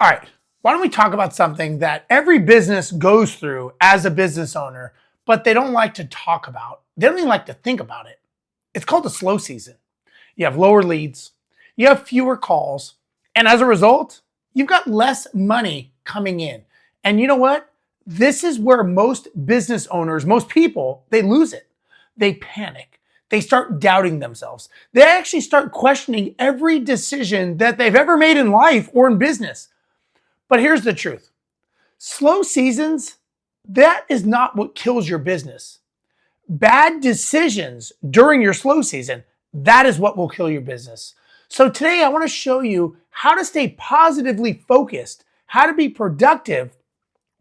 All right, why don't we talk about something that every business goes through as a business owner, but they don't like to talk about. They don't even like to think about it. It's called the slow season. You have lower leads, you have fewer calls, and as a result, you've got less money coming in. And you know what? This is where most business owners, most people, they lose it. They panic. They start doubting themselves. They actually start questioning every decision that they've ever made in life or in business. But here's the truth. Slow seasons, that is not what kills your business. Bad decisions during your slow season, that is what will kill your business. So today I want to show you how to stay positively focused, how to be productive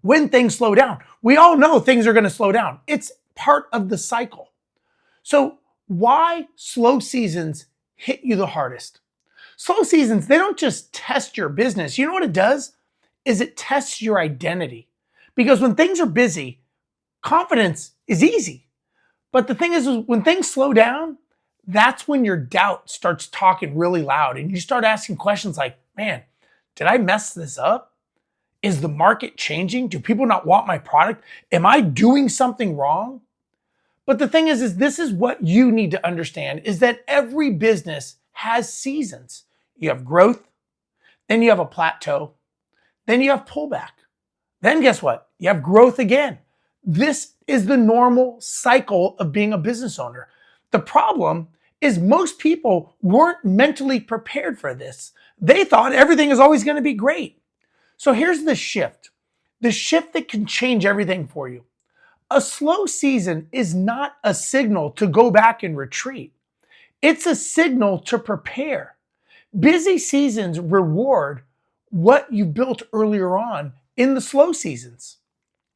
when things slow down. We all know things are going to slow down. It's part of the cycle. So why slow seasons hit you the hardest? Slow seasons, they don't just test your business. You know what it does? Is it tests your identity. Because when things are busy, confidence is easy. But the thing is when things slow down, that's when your doubt starts talking really loud and you start asking questions like, man, did I mess this up? Is the market changing? Do people not want my product? Am I doing something wrong? But the thing is this is what you need to understand is that every business has seasons. You have growth, then you have a plateau, then you have pullback. Then guess what? You have growth again. This is the normal cycle of being a business owner. The problem is most people weren't mentally prepared for this. They thought everything is always going to be great. So here's the shift that can change everything for you. A slow season is not a signal to go back and retreat. It's a signal to prepare. Busy seasons reward what you built earlier on in the slow seasons.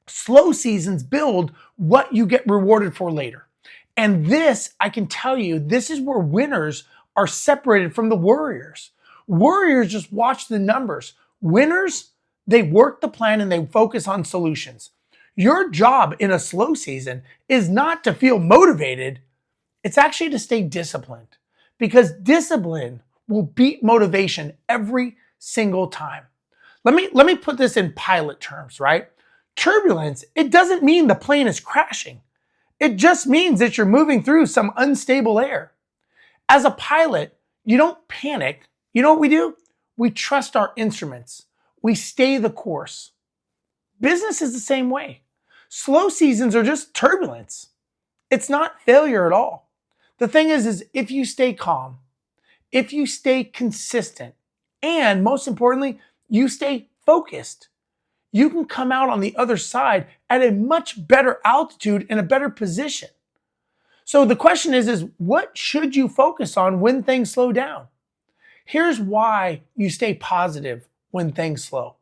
Slow seasons build what you get rewarded for later. And this, I can tell you, this is where winners are separated from the warriors. Warriors just watch the numbers. Winners, they work the plan and they focus on solutions. Your job in a slow season is not to feel motivated. It's actually to stay disciplined because discipline will beat motivation every single time. Let me put this in pilot terms, right? Turbulence, it doesn't mean the plane is crashing. It just means that you're moving through some unstable air. As a pilot, you don't panic. You know what we do? We trust our instruments. We stay the course. Business is the same way. Slow seasons are just turbulence. It's not failure at all. The thing is if you stay calm, if you stay consistent, and most importantly, you stay focused, you can come out on the other side at a much better altitude and a better position. So the question is what should you focus on when things slow down? Here's why you stay positive when things slow.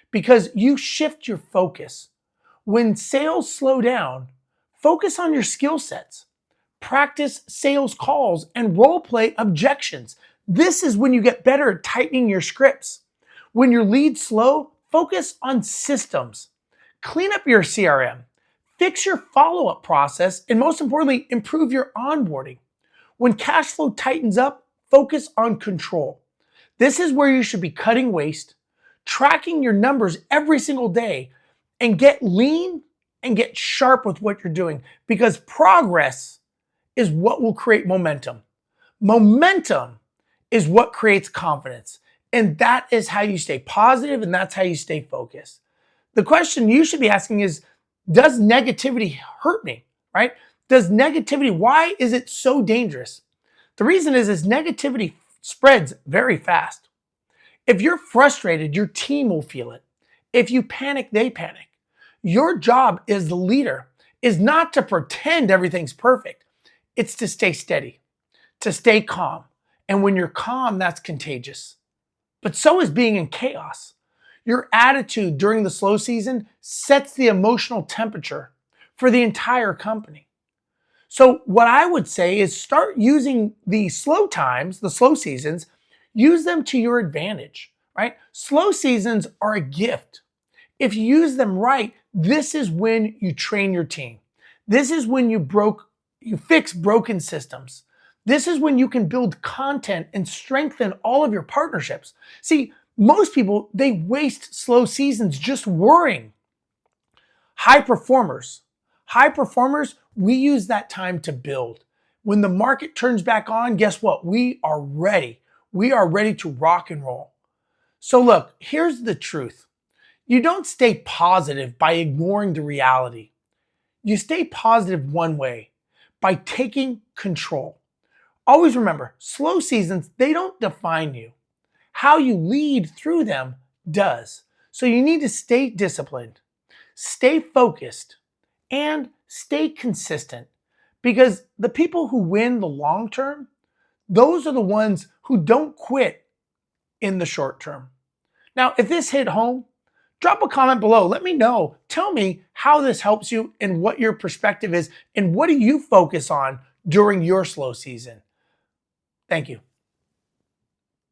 Because you shift your focus. When sales slow down, focus on your skill sets. Practice sales calls and role play objections. This is when you get better at tightening your scripts. When your leads slow, focus on systems. Clean up your CRM. Fix your follow-up process, and most importantly, improve your onboarding. When cash flow tightens up, focus on control. This is where you should be cutting waste, tracking your numbers every single day, and get lean and get sharp with what you're doing because progress is what will create momentum. Momentum is what creates confidence. And that is how you stay positive and that's how you stay focused. The question you should be asking is, does negativity hurt me, right? Why is it so dangerous? The reason is negativity spreads very fast. If you're frustrated, your team will feel it. If you panic, they panic. Your job as the leader is not to pretend everything's perfect. It's to stay steady, to stay calm. And when you're calm, that's contagious. But so is being in chaos. Your attitude during the slow season sets the emotional temperature for the entire company. So what I would say is start using the slow times, the slow seasons, use them to your advantage, right? Slow seasons are a gift. If you use them right, this is when you train your team. This is when you fix broken systems. This is when you can build content and strengthen all of your partnerships. See, Most people, they waste slow seasons just worrying. High performers. High performers, we use that time to build. When the market turns back on, guess what? We are ready. We are ready to rock and roll. So look, here's the truth. You don't stay positive by ignoring the reality. You stay positive one way, by taking control. Always remember, slow seasons, they don't define you. How you lead through them does. So you need to stay disciplined, stay focused, and stay consistent. Because the people who win the long term, those are the ones who don't quit in the short term. Now, if this hit home, drop a comment below. Let me know. Tell me how this helps you and what your perspective is and what do you focus on during your slow season. Thank you.